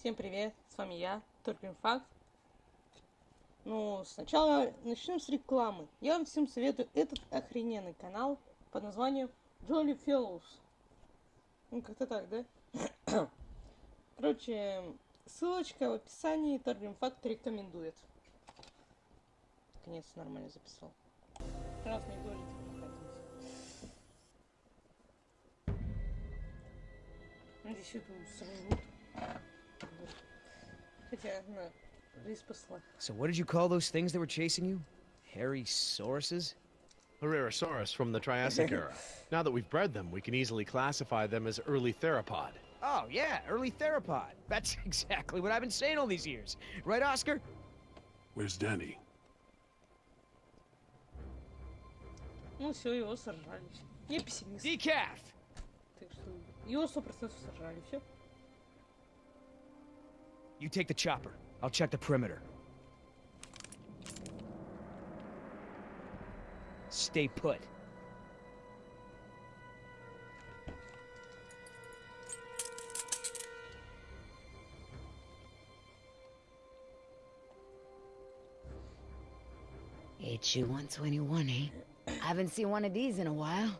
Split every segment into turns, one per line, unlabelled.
Всем привет, с вами я, Факт. Ну, сначала начнем с рекламы. Я вам всем советую этот охрененный канал под названием Jolly Fellows. Ну, как-то так, да? Короче, ссылочка в описании, Факт рекомендует. Конец нормально записал. Раз не говорите, надеюсь, эту сравню. Хотя, на, спасла.
So what did you call those things that were chasing you? Hairy sauruses?
Herrerasaurus from the Triassic era. Now that we've bred them, we can easily classify them as early theropod.
Oh, yeah, early theropod. That's exactly what I've been saying all these years. Right, Oscar?
Where's Danny?
Ну все, его сожрали. Я пессимист.
Decaf!
Так что его 100% сожрали, все.
You take the chopper. I'll check the perimeter. Stay put.
HU 121, eh? I haven't seen one of these in a while.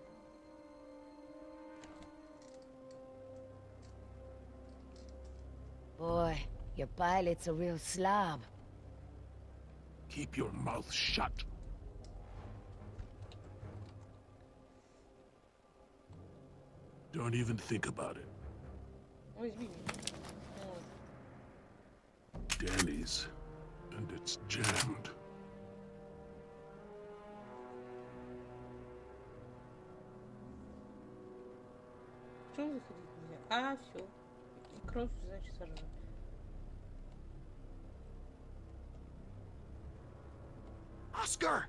Boy, your pilot's a real slob.
Keep your mouth shut. Don't even think about it.
Возьми.
Danny's, and it's jammed.
Чего заходить нельзя? А, все. И кровь, значит, сожрали.
Oscar!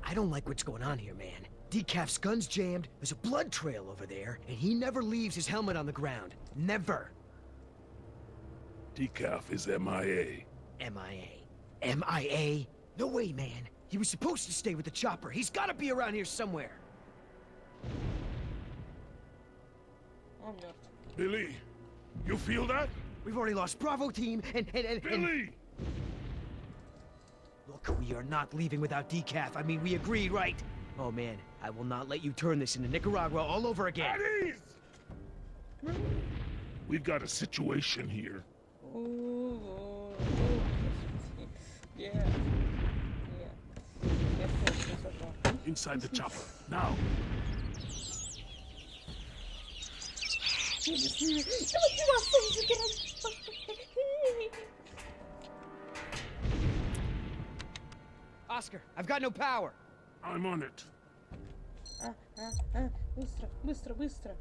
I don't like what's going on here, man. Decaf's gun's jammed, there's a blood trail over there, and he never leaves his helmet on the ground. Never.
Decaf is MIA.
MIA. MIA? No way, man. He was supposed to stay with the chopper. He's gotta be around here somewhere.
Он мертв.
Billy, you feel that?
We've already lost Bravo team, and
Billy!
Look, we are not leaving without Decaf. I mean, we agreed, right? Oh, man, I will not let you turn this into Nicaragua all over again.
At ease! We've got a situation here.
О, yeah. Я просто сожрал.
Inside the chopper, now.
Oscar, I've got no power.
I'm on it.
Быстро, быстро, быстро.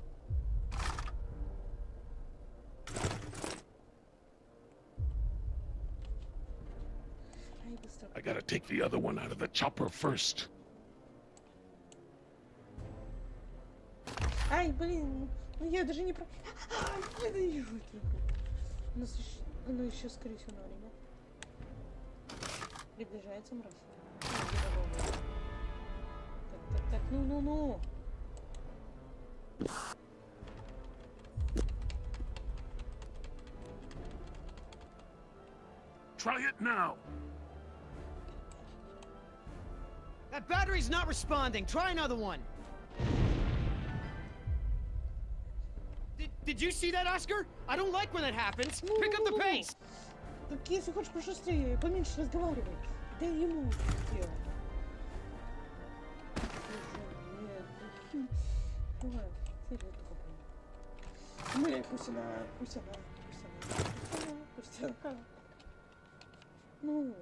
Ай, быстро.
I gotta take the other one out of the chopper first.
Ай, блин, ну я даже не про... Ай, ненавижу эту игру. Оно еще, скорее всего, на время. Приближается мразь. Так, ну.
Try it now.
That battery's not responding. Try another one. Did you see that, Oscar? I don't like when that happens. Pick up the pace.
Так если хочешь пошустрее, поменьше разговаривай. Дай ему сделать. Давай, вперед попробуем. Ну, пусть она. Ну.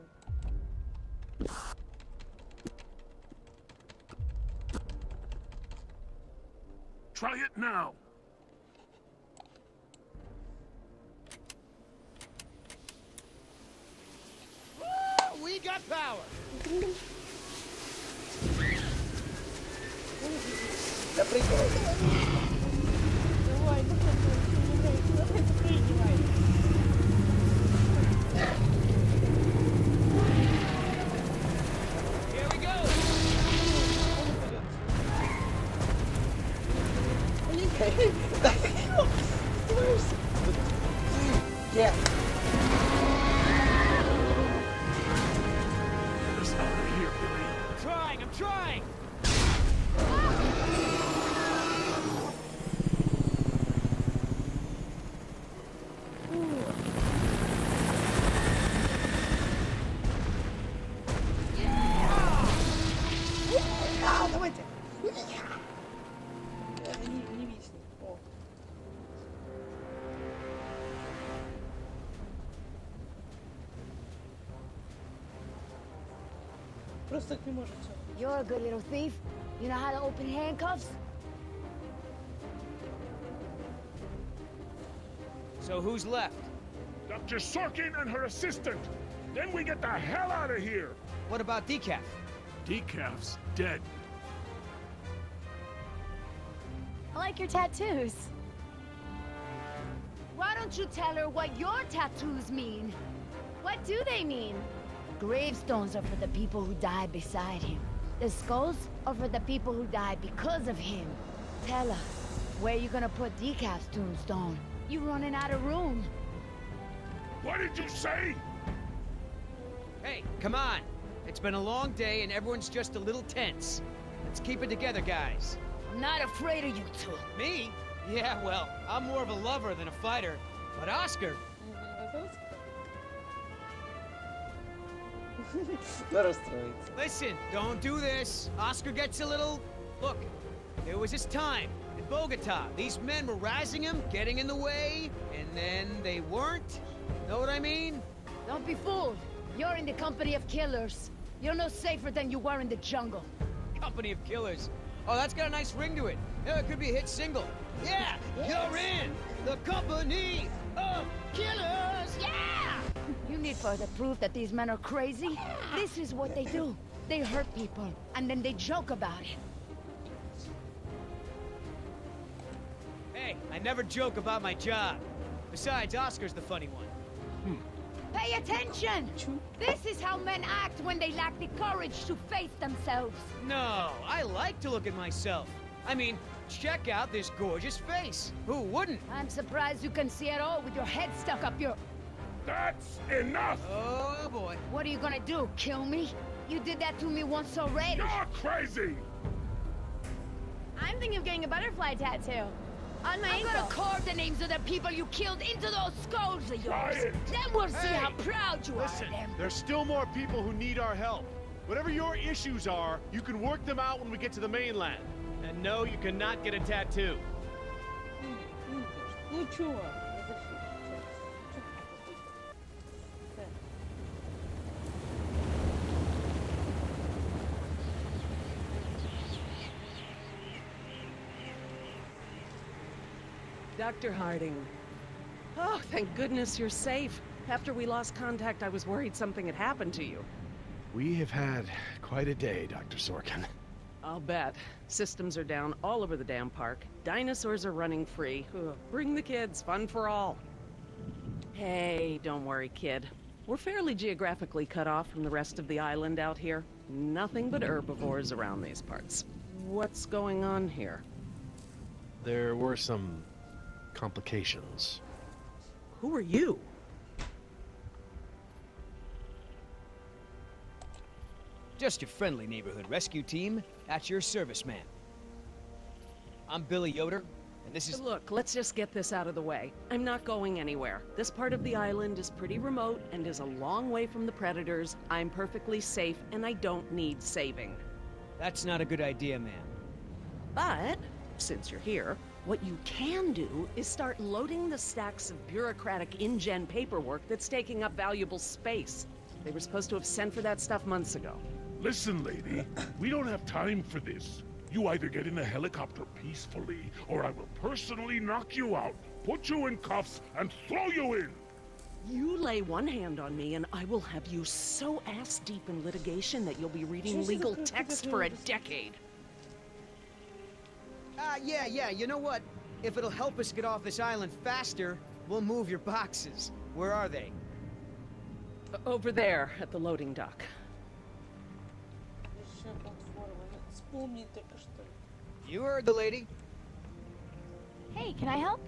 Try it now.
We got power.
Да прыгай. Давай, давай, запрыгивай.
Here we go.
Издеваешься? Yeah.
Get us out of here, Billy.
I'm trying!
Давайте. Не виснет. О. Просто так не может все.
You're a good little thief. You know how to open handcuffs?
So who's left?
Dr. Sorkin and her assistant. Then we get the hell out of here.
What about Decaf?
Decaf's dead.
I like your tattoos.
Why don't you tell her what your tattoos mean?
What do they mean?
Gravestones are for the people who died beside him. The skulls are for the people who died because of him. Tell her, where you gonna put Decaf's tombstone? You running out of room.
What did you say?
Hey, come on! It's been a long day and everyone's just a little tense. Let's keep it together, guys.
I'm not afraid of you two.
Me? Yeah, well, I'm more of a lover than a fighter. But Oscar...
Да расстроится.
Listen, don't do this. Oscar gets a little... Look, there was this time in Bogota. These men were razzing him, getting in the way, and then they weren't. Know what I mean?
Don't be fooled. You're in the company of killers. You're no safer than you were in the jungle.
Company of Killers. Oh, that's got a nice ring to it. Yeah, it could be a hit single. Yeah, you're in the Company of Killers. Yeah!
You need further proof that these men are crazy? This is what they do. They hurt people, and then they joke about it.
Hey, I never joke about my job. Besides, Oscar's the funny one.
Pay attention! This is how men act when they lack the courage to face themselves.
No, I like to look at myself. I mean, check out this gorgeous face. Who wouldn't?
I'm surprised you can see at all with your head stuck up your...
That's enough!
Oh, boy.
What are you gonna do, kill me? You did that to me once already.
You're crazy!
I'm thinking of getting a butterfly tattoo. On my
I'm
ankle.
gonna carve the names of the people you killed into those skulls of
Try
yours.
it.
Then we'll see
Hey,
how proud you
Listen,
are of them.
there's still more people who need our help. Whatever your issues are, you can work them out when we get to the mainland. And no, you cannot get a tattoo.
Ну чё?
Dr. Harding. Oh, thank goodness you're safe. After we lost contact, I was worried something had happened to you.
We have had quite a day, Dr. Sorkin.
I'll bet. Systems are down all over the damn park. Dinosaurs are running free. Ugh, bring the kids, fun for all. Hey, don't worry, kid. We're fairly geographically cut off from the rest of the island out here. Nothing but herbivores around these parts. What's going on here?
There were some complications.
Who are you?
Just your friendly neighborhood rescue team. At your service, man. I'm Billy Yoder, and this is...
Look, let's just get this out of the way. I'm not going anywhere. This part of the island is pretty remote and is a long way from the predators. I'm perfectly safe, and I don't need saving.
That's not a good idea, ma'am.
But, since you're here, what you can do is start loading the stacks of bureaucratic InGen paperwork that's taking up valuable space. They were supposed to have sent for that stuff months ago.
Listen, lady, we don't have time for this. You either get in a helicopter peacefully, or I will personally knock you out, put you in cuffs, and throw you in!
You lay one hand on me and I will have you so ass-deep in litigation that you'll be reading legal text for a decade.
Yeah, you know what? If it'll help us get off this island faster, we'll move your boxes. Where are they?
Over there, at the loading dock.
Вспомни только что.
You heard the lady.
Hey, can I help?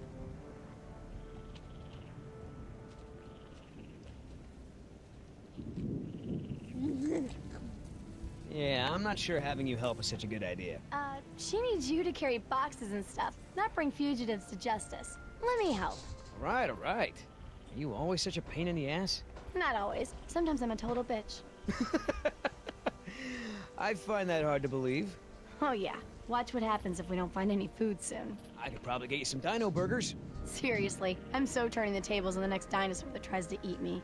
I'm not sure having you help is such a good idea.
She needs you to carry boxes and stuff, not bring fugitives to justice. Let me help.
All right, all right. Are you always such a pain in the ass?
Not always. Sometimes I'm a total bitch.
I find that hard to believe.
Oh yeah. Watch what happens if we don't find any food soon.
I could probably get you some dino burgers.
Seriously, I'm so turning the tables on the next dinosaur that tries to eat me.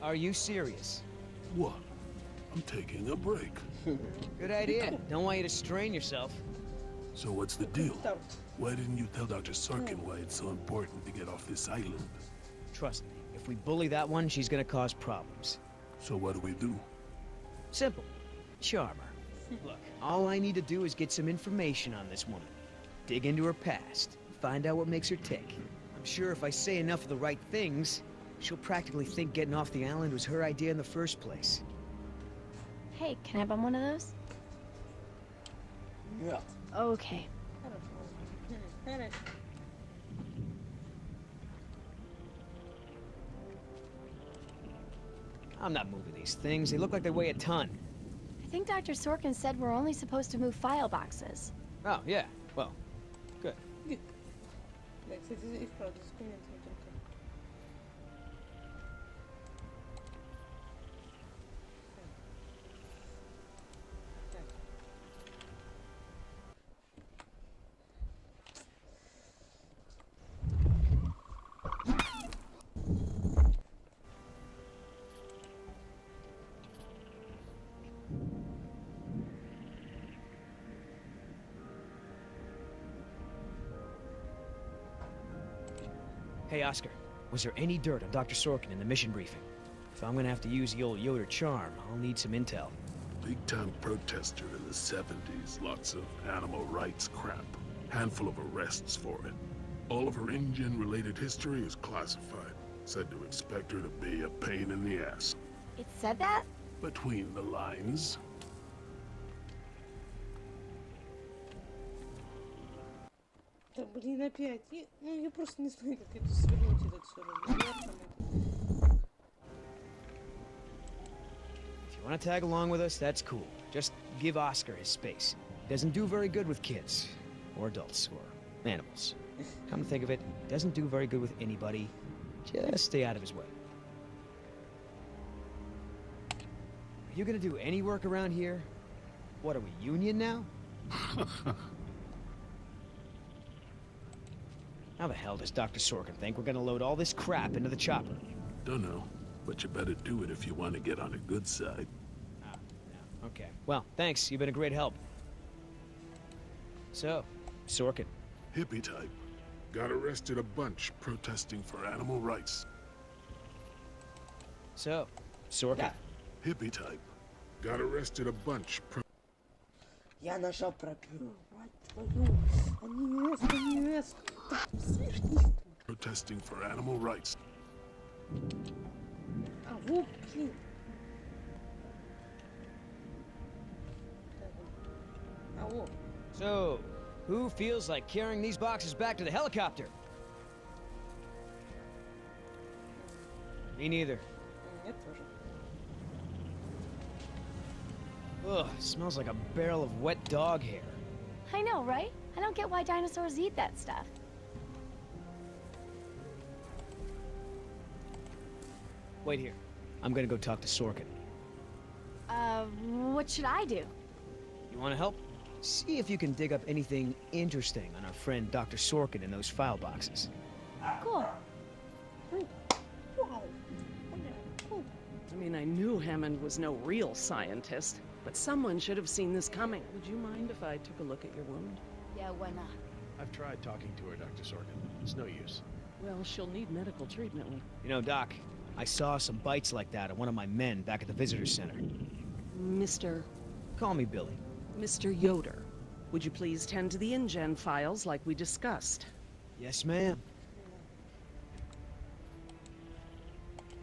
Are you serious?
What? I'm taking a break.
Good idea. Don't want you to strain yourself.
So what's the deal? Why didn't you tell Dr. Sorkin why it's so important to get off this island?
Trust me, if we bully that one, she's gonna cause problems.
So what do we do?
Simple. Charm her. Look, all I need to do is get some information on this woman. Dig into her past. Find out what makes her tick. I'm sure if I say enough of the right things, she'll practically think getting off the island was her idea in the first place.
Hey, can I bum one of those?
Yeah.
Okay.
I'm not moving these things. They look like they weigh a ton.
I think Dr. Sorkin said we're only supposed to move file boxes.
Oh, yeah. Well, good.
Да, кстати, и вправду с комментами только. Так.
Hey, Oscar. Was there any dirt on Dr. Sorkin in the mission briefing? If I'm gonna have to use the old Yoder charm, I'll need some intel.
Big-time protester in the 70s. Lots of animal rights crap. Handful of arrests for it. All of her InGen-related history is classified. Said to expect her to be a pain in the ass.
It said that?
Between the lines.
Да блин, опять. Я просто не знаю, как это свернуть, этот все равно.
If you want to tag along with us, that's cool. Just give Oscar his space. He doesn't do very good with kids. Or adults. Or animals. Come to think of it, he doesn't do very good with anybody. Just stay out of his way. Are you gonna do any work around here? What are we, union now? How the hell does Dr. Sorkin think we're gonna load all this crap into the chopper?
Dunno, but you better do it if you want to get on a good side.
Ah, yeah, okay. Well, thanks, you've been a great help. So, Sorkin.
Hippie type. Got arrested a bunch protesting for animal rights.
So, Sorkin.
Да.
Hippie type. Got arrested a bunch
Я нажал пробел. Мать твою. Анивес.
protesting for animal rights.
А вот, блин. А вот.
So, who feels like carrying these boxes back to the helicopter? Me neither.
Нет, тоже.
Ugh, smells like a barrel of wet dog hair.
I know, right? I don't get why dinosaurs eat that stuff.
Wait here. I'm gonna go talk to Sorkin.
What should I do?
You wanna help? See if you can dig up anything interesting on our friend Dr. Sorkin in those file boxes.
Cool.
Wow. Cool.
I mean, I knew Hammond was no real scientist, but someone should have seen this coming. Would you mind if I took a look at your wound?
Yeah, why not?
I've tried talking to her, Dr. Sorkin. It's no use.
Well, she'll need medical treatment.
You know, Doc, I saw some bites like that on one of my men back at the visitor center.
Mr.
Call me Billy.
Mr. Yoder, would you please tend to the InGen files like we discussed?
Yes, ma'am.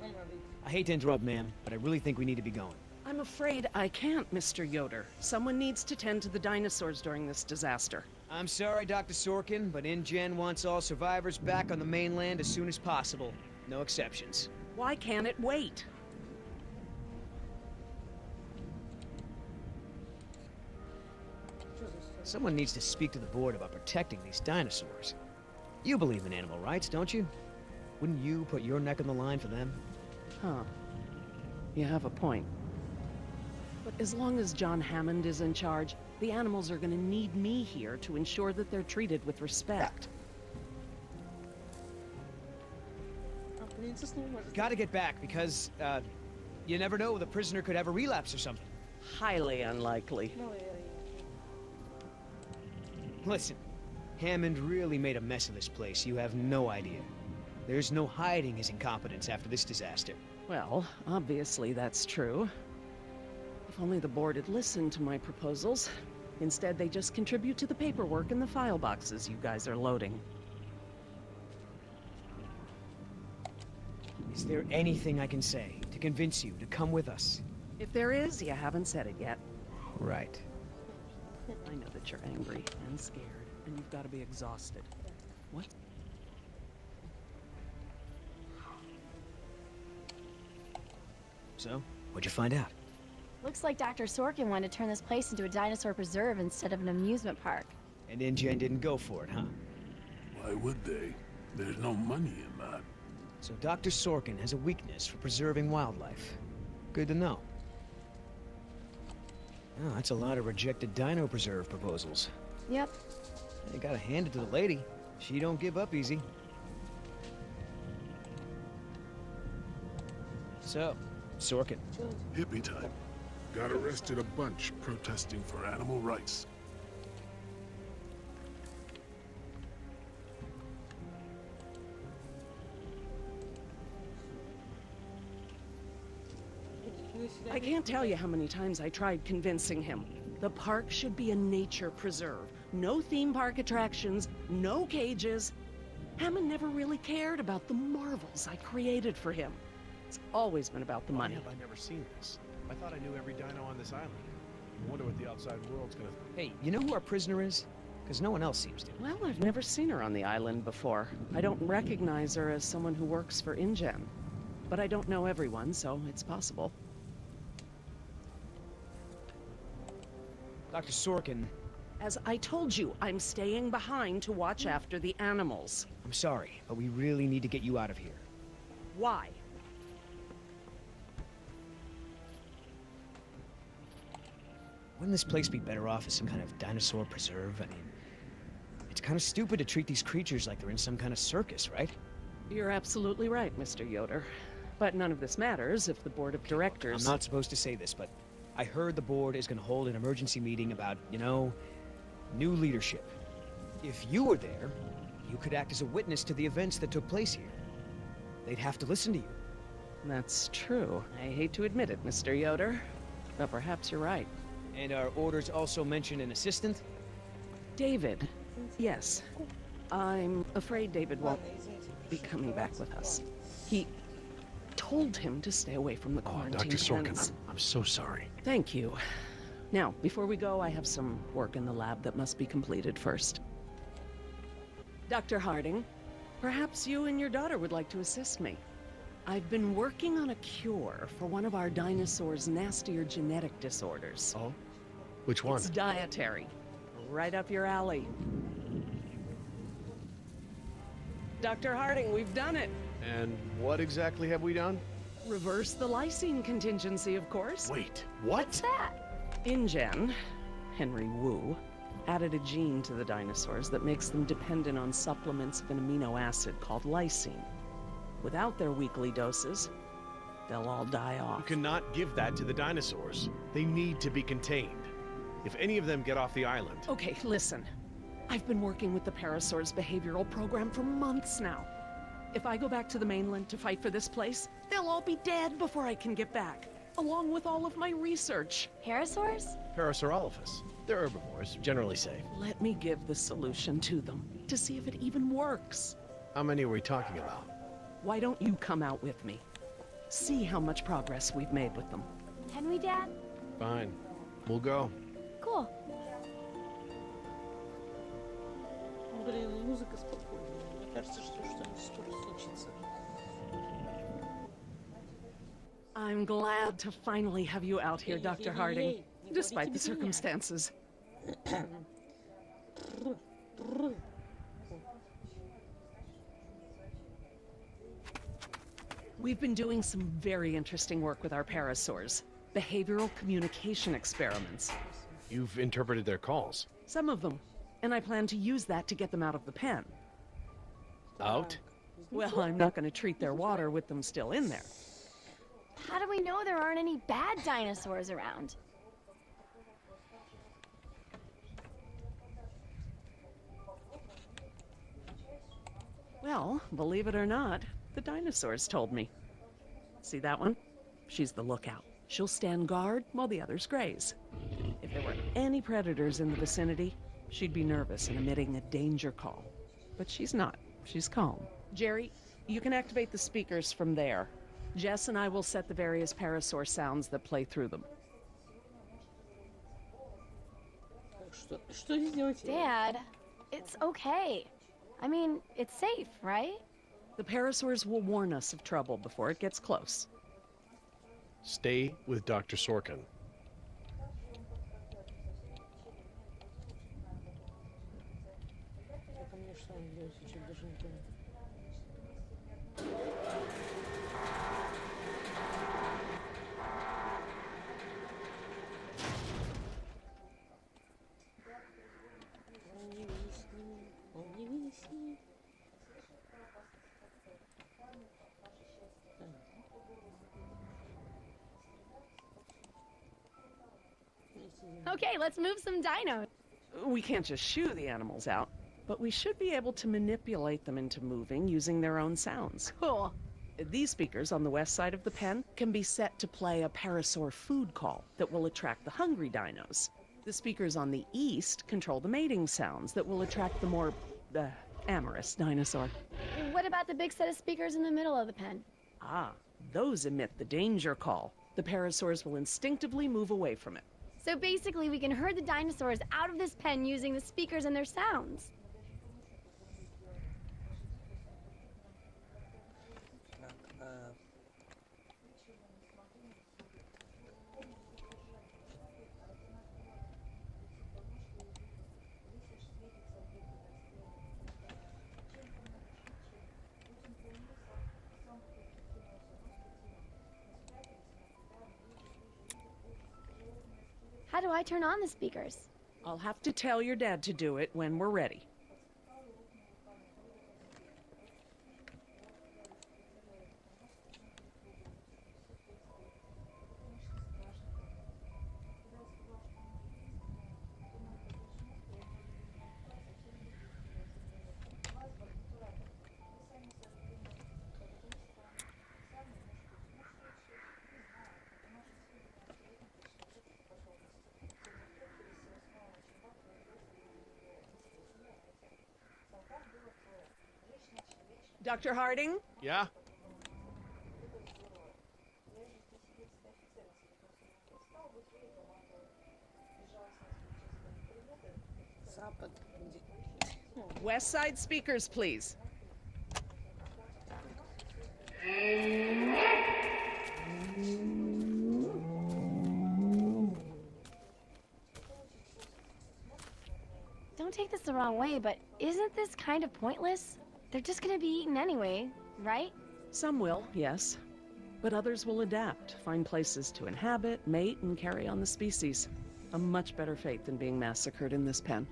Ну, надо идти.
I hate to interrupt, ma'am, but I really think we need to be going.
I'm afraid I can't, Mr. Yoder. Someone needs to tend to the dinosaurs during this disaster.
I'm sorry, Dr. Sorkin, but InGen wants all survivors back on the mainland as soon as possible. No exceptions.
Why can't it wait?
Someone needs to speak to the board about protecting these dinosaurs. You believe in animal rights, don't you? Wouldn't you put your neck on the line for them?
Huh. You have a point. But as long as John Hammond is in charge, the animals are gonna need me here to ensure that they're treated with respect.
Gotta get back, because, you never know, the prisoner could have a relapse or something.
Highly unlikely.
Listen, Hammond really made a mess of this place, you have no idea. There's no hiding his incompetence after this disaster.
Well, obviously that's true. If only the board had listened to my proposals. Instead, they just contribute to the paperwork in the file boxes you guys are loading.
Is there anything I can say to convince you to come with us?
If there is, you haven't said it yet.
Right.
I know that you're angry and scared, and you've got to be exhausted. What?
So, what'd you find out?
Looks like Dr. Sorkin wanted to turn this place into a dinosaur preserve instead of an amusement park.
And InGen didn't go for it, huh?
Why would they? There's no money in that.
So Dr. Sorkin has a weakness for preserving wildlife. Good to know. Oh, that's a lot of rejected dino preserve proposals.
Yep.
You gotta hand it to the lady. She don't give up easy. So, Sorkin.
Hippie type. Got arrested a bunch protesting for animal rights.
I can't tell you how many times I tried convincing him. The park should be a nature preserve. No theme park attractions, no cages. Hammond never really cared about the marvels I created for him. It's always been about the
Why
money.
have I never seen this? I thought I knew every dino on this island. I wonder what the outside world's gonna...
Hey, you know who our prisoner is? Because no one else seems to.
Well, I've never seen her on the island before. I don't recognize her as someone who works for InGen. But I don't know everyone, so it's possible.
Dr. Sorkin,
As I told you, I'm staying behind to watch after the animals.
I'm sorry, but we really need to get you out of here.
Why?
Wouldn't this place be better off as some kind of dinosaur preserve? I mean, it's kind of stupid to treat these creatures like they're in some kind of circus, right?
You're absolutely right, Mr. Yoder. But none of this matters if the board of directors...
I'm not supposed to say this, but I heard the board is going to hold an emergency meeting about, you know, new leadership. If you were there, you could act as a witness to the events that took place here. They'd have to listen to you.
That's true. I hate to admit it, Mr. Yoder, but perhaps you're right.
And our orders also mention an assistant?
David. Yes. I'm afraid David won't be coming back with us. He told him to stay away from the quarantine
Dr. Sorkin,
tents.
I'm so sorry.
Thank you. Now, before we go, I have some work in the lab that must be completed first. Dr. Harding, perhaps you and your daughter would like to assist me. I've been working on a cure for one of our dinosaurs' nastier genetic disorders.
Oh? Which one?
It's dietary. Right up your alley. Dr. Harding, we've done it.
And what exactly have we done?
Reverse the lysine contingency, of course.
Wait, what?
What's that?
InGen, Henry Wu, added a gene to the dinosaurs that makes them dependent on supplements of an amino acid called lysine. Without their weekly doses, they'll all die off.
You cannot give that to the dinosaurs. They need to be contained. If any of them get off the island...
Okay, listen. I've been working with the Parasaur's behavioral program for months now. If I go back to the mainland to fight for this place, they'll all be dead before I can get back, along with all of my research.
Parasaurs?
Parasaurolophus. They're herbivores, generally safe.
Let me give the solution to them, to see if it even works.
How many are we talking about?
Why don't you come out with me? See how much progress we've made with them.
Can we, Dad?
Fine. We'll go.
Cool.
блин, и музыка спокойная. Мне кажется, что что-нибудь скоро случится.
I'm glad to finally have you out here, Dr. Harding, despite the circumstances. We've been doing some very interesting work with our parasaurs. Behavioral communication experiments.
You've interpreted their calls.
Some of them. And I plan to use that to get them out of the pen.
Out?
Well, I'm not going to treat their water with them still in there.
How do we know there aren't any bad dinosaurs around?
Well, believe it or not, the dinosaurs told me. See that one? She's the lookout. She'll stand guard while the others graze. If there were any predators in the vicinity, she'd be nervous and emitting a danger call. But she's not. She's calm. Jerry, you can activate the speakers from there. Jess and I will set the various parasaur sounds that play through them.
Что сделать?
Dad, it's okay. I mean, it's safe, right?
The parasaurs will warn us of trouble before it gets close.
Stay with Dr. Sorkin.
Это мне что он делает сейчас, даже не понял. Он не виснет.
Okay, let's move some dinos.
We can't just shoo the animals out, but we should be able to manipulate them into moving using their own sounds.
Cool.
These speakers on the west side of the pen can be set to play a parasaur food call that will attract the hungry dinos. The speakers on the east control the mating sounds that will attract the more, amorous dinosaur.
What about the big set of speakers in the middle of the pen?
Ah, those emit the danger call. The parasaurs will instinctively move away from it.
So basically, we can herd the dinosaurs out of this pen using the speakers and their sounds. How do I turn on the speakers?
I'll have to tell your dad to do it when we're ready. Dr. Harding?
Yeah?
Запад.
West side speakers, please.
Don't take this the wrong way, but isn't this kind of pointless? They're just gonna be eaten anyway, right?
Some will, yes. But others will adapt, find places to inhabit, mate, and carry on the species. A much better fate than being massacred in this pen.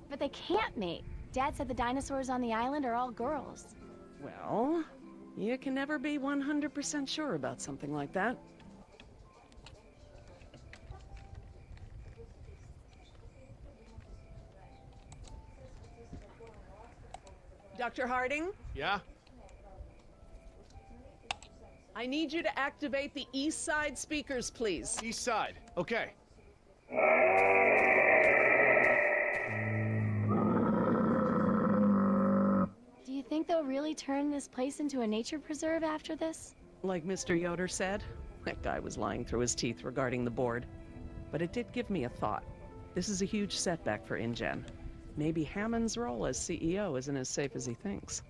But they can't mate. Dad said the dinosaurs on the island are all girls.
Well, you can never be 100% sure about something like that. Dr. Harding?
Yeah?
I need you to activate the east side speakers, please.
East side. Okay.
Do you think they'll really turn this place into a nature preserve after this?
Like Mr. Yoder said, that guy was lying through his teeth regarding the board. But it did give me a thought. This is a huge setback for InGen. Maybe Hammond's role as CEO isn't as safe as he thinks.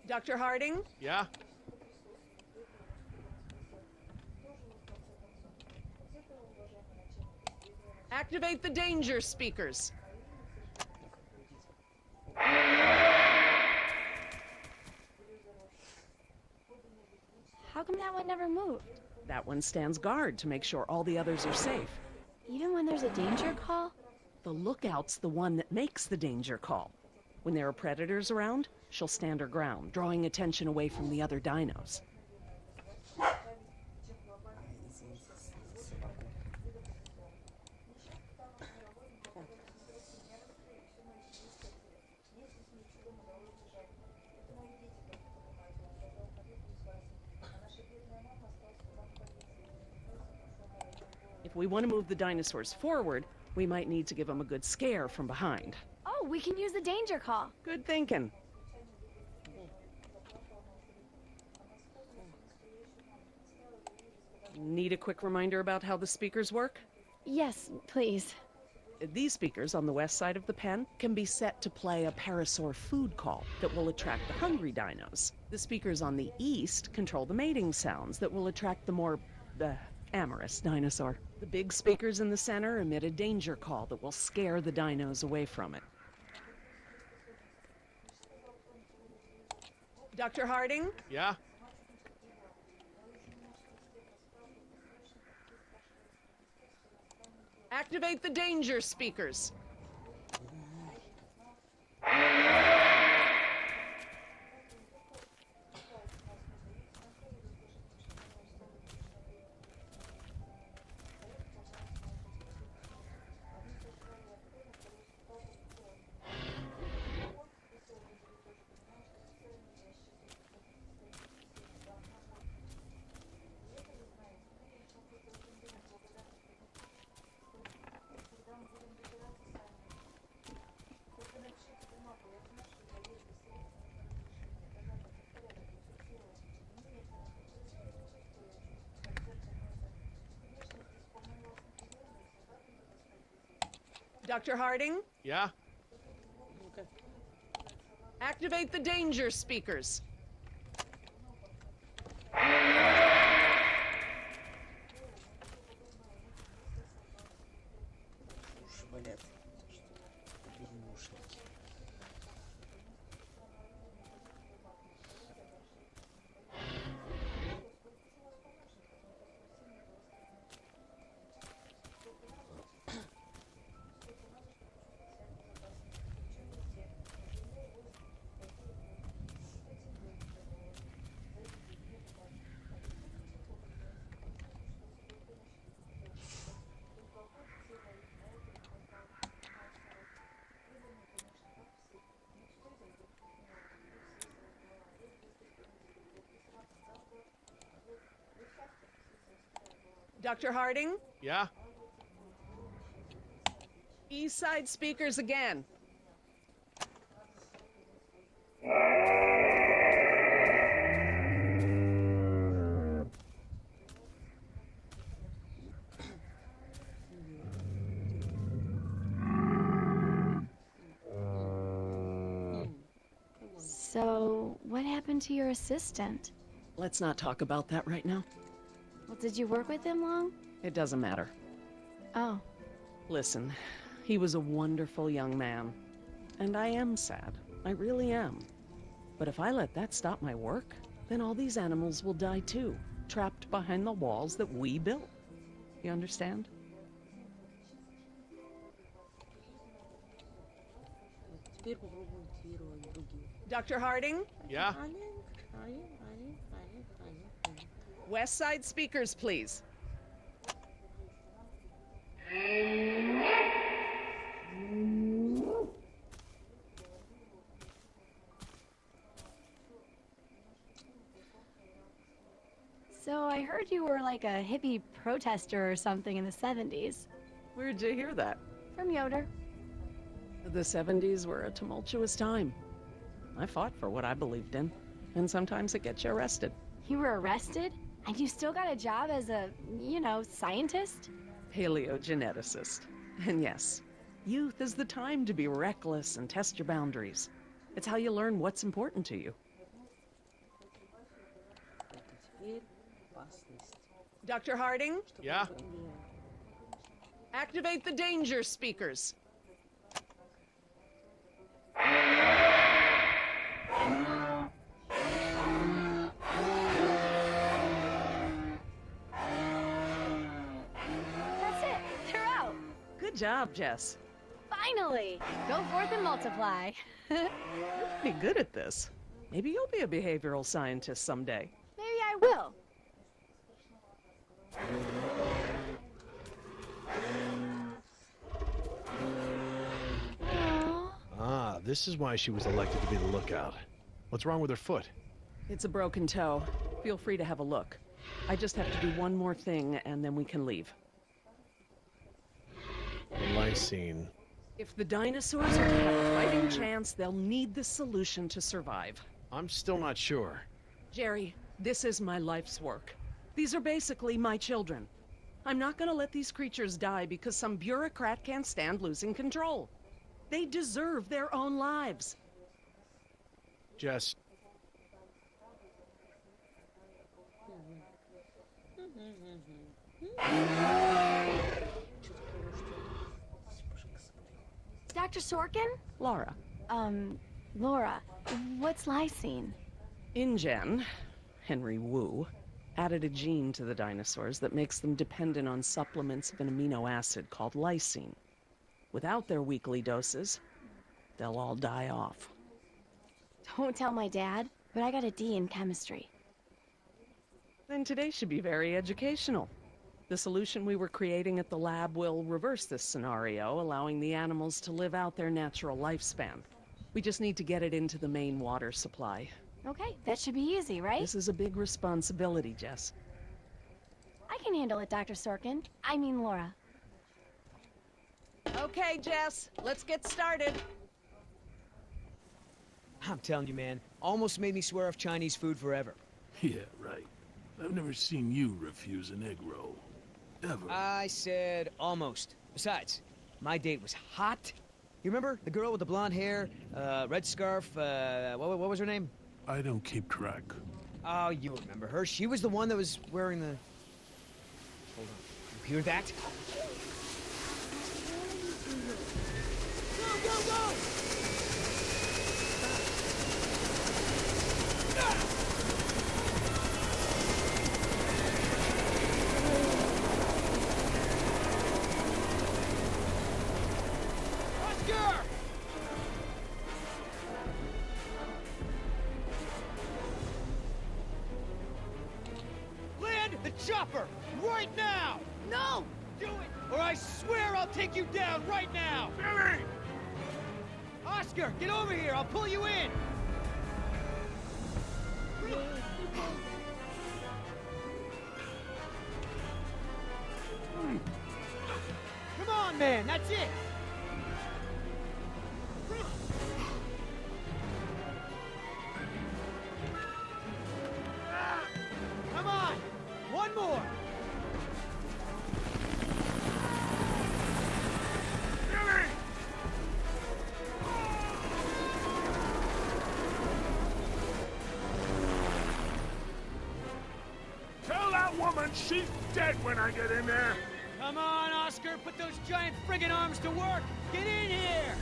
Dr. Harding?
Yeah?
Activate the danger speakers.
How come that one never moved?
That one stands guard to make sure all the others are safe.
Even when there's a danger call?
The lookout's the one that makes the danger call. When there are predators around, she'll stand her ground, drawing attention away from the other dinos. If we want to move the dinosaurs forward, we might need to give them a good scare from behind.
Oh, we can use the danger call.
Good thinking. Need a quick reminder about how the speakers work?
Yes, please.
These speakers on the west side of the pen can be set to play a parasaur food call that will attract the hungry dinos. The speakers on the east control the mating sounds that will attract the more, amorous dinosaur. The big speakers in the center emit a danger call that will scare the dinos away from it. Dr. Harding?
Yeah?
Activate the danger speakers. Dr. Harding?
Yeah?
Activate the danger speakers. Dr. Harding?
Yeah?
East side speakers again.
So, what happened to your assistant?
Let's not talk about that right now.
Well, did you work with him long?
It doesn't matter.
Oh.
Listen, he was a wonderful young man. And I am sad. I really am. But if I let that stop my work, then all these animals will die too, trapped behind the walls that we built. You understand? Dr. Harding?
Yeah?
West side speakers, please.
So I heard you were like a hippie protester or something in the 70s.
Where'd you hear that?
From Yoder.
The 70s were a tumultuous time. I fought for what I believed in, and sometimes it gets you arrested.
You were arrested? And you still got a job as a, scientist?
Paleogeneticist. And yes, youth is the time to be reckless and test your boundaries. It's how you learn what's important to you. Dr. Harding,
Yeah?
activate the danger speakers.
That's it. They're out.
Good job, Jess.
Finally. Go forth and multiply.
You're pretty good at this. Maybe you'll be a behavioral scientist someday.
Maybe I will. Aw.
Ah, this is why she was elected to be the lookout. What's wrong with her foot?
It's a broken toe. Feel free to have a look. I just have to do one more thing, and then we can leave.
Lysine.
If the dinosaurs are to have a fighting chance, they'll need this solution to survive.
I'm still not sure.
Jerry, this is my life's work. These are basically my children. I'm not gonna let these creatures die because some bureaucrat can't stand losing control. They deserve their own lives.
Jess.
Dr. Sorkin?
Laura,
Laura, what's lysine?
InGen, Henry Wu, added a gene to the dinosaurs that makes them dependent on supplements of an amino acid called lysine. Without their weekly doses, they'll all die off.
Don't tell my dad, but I got a D in chemistry.
Then today should be very educational. The solution we were creating at the lab will reverse this scenario, allowing the animals to live out their natural lifespan. We just need to get it into the main water supply.
Okay, that should be easy, right?
This is a big responsibility, Jess.
I can handle it, Dr. Sorkin. I mean Laura.
Okay, Jess, let's get started.
I'm telling you, man, almost made me swear off Chinese food forever.
Yeah, right. I've never seen you refuse an egg roll. Ever.
I said almost. Besides, my date was hot. You remember the girl with the blonde hair, red scarf, what was her name?
I don't keep track.
Oh, you remember her. She was the one that was wearing the... Hold on. You hear that? Go, go, go! Oscar! Land the chopper right now! No! Do it, or I swear I'll take you down right now!
Billy!
Oscar, get over here! I'll pull you in! Come on, man, that's it! Come on! One more!
Billy! Tell that woman she's dead when I get in there!
Come on, Oscar, put those giant friggin' arms to work! Get in here!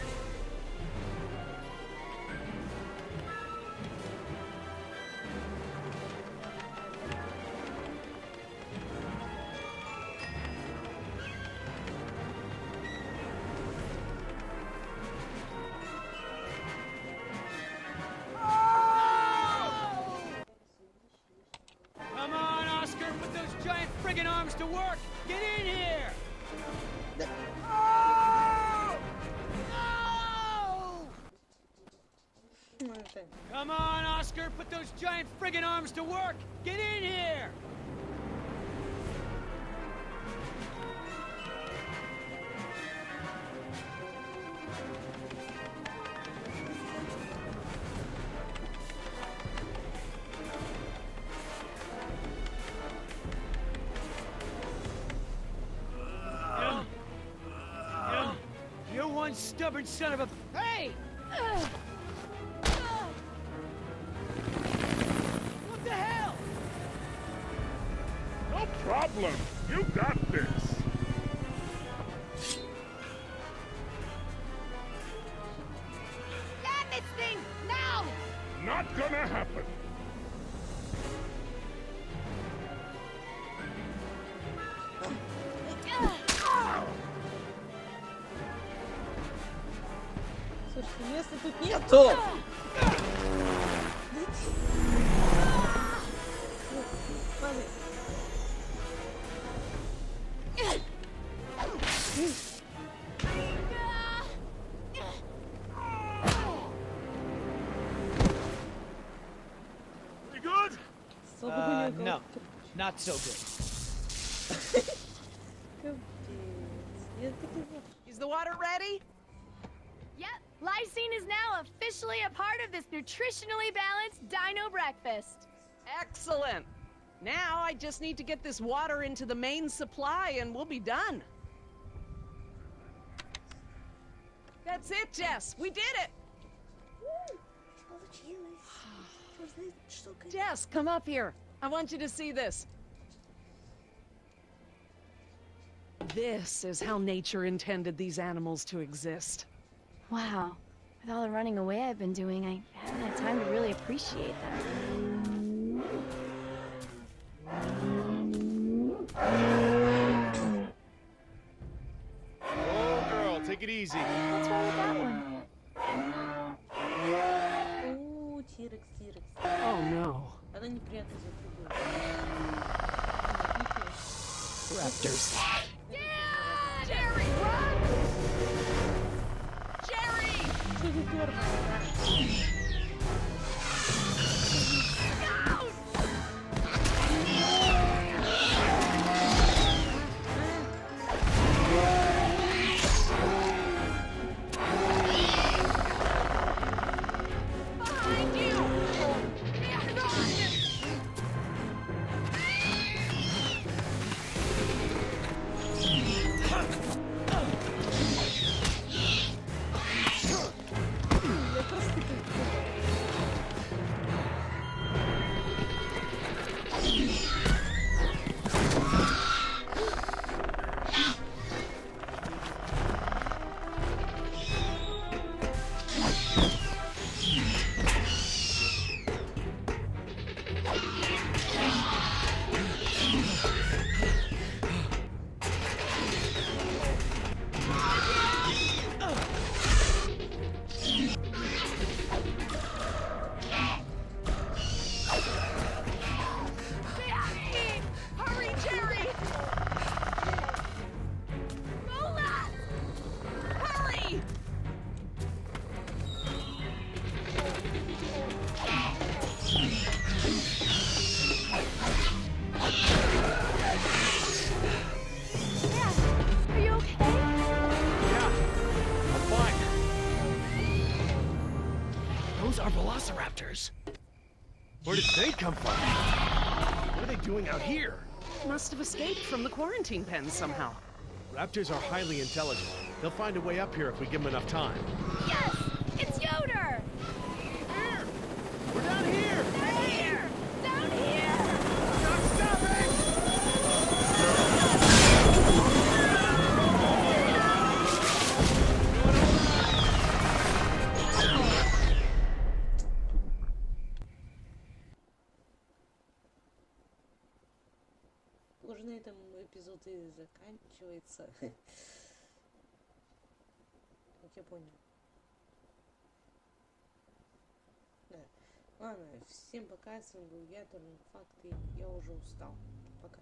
Come on, Oscar, put those giant friggin' arms to work! Get in here! No! Come on, Oscar, put those giant friggin' arms to work! Get in here! stubborn son of a... Hey! What the hell?
No problem. You got this.
Land this thing, now!
Not gonna happen.
Слушайте, места тут нету! Падай.
You good?
No. Not so good.
Капец. Я так и знала.
Is the water ready?
Yep, lysine is now officially a part of this nutritionally balanced dino breakfast.
Excellent. Now I just need to get this water into the main supply and we'll be done. That's it, Jess. We did it. Jess, come up here. I want you to see this. This is how nature intended these animals to exist.
Wow, with all the running away I've been doing, I haven't had time to really appreciate them.
Oh, girl, take it easy.
What's wrong with that one?
О, Тирекс, Тирекс.
Oh no.
Она неприятно запугала.
Raptors.
Jerry, run!
Jerry!
Что ты первая?
Behind you! Hurry, Jerry! Lola! Hurry! Yeah, are you okay?
Yeah, I'm fine. Those are velociraptors. Where did they come from? What are they doing out here?
Must have escaped from the quarantine pen somehow.
Raptors are highly intelligent. They'll find a way up here if we give them enough time.
Yes! It's Yoder!
Here! We're down here!
Down here! Down here!
Stop it!
Похоже, на этом эпизод и заканчивается. Как я понял. Да. Ладно, всем пока, с вами был я, Факт, и я уже устал. Пока.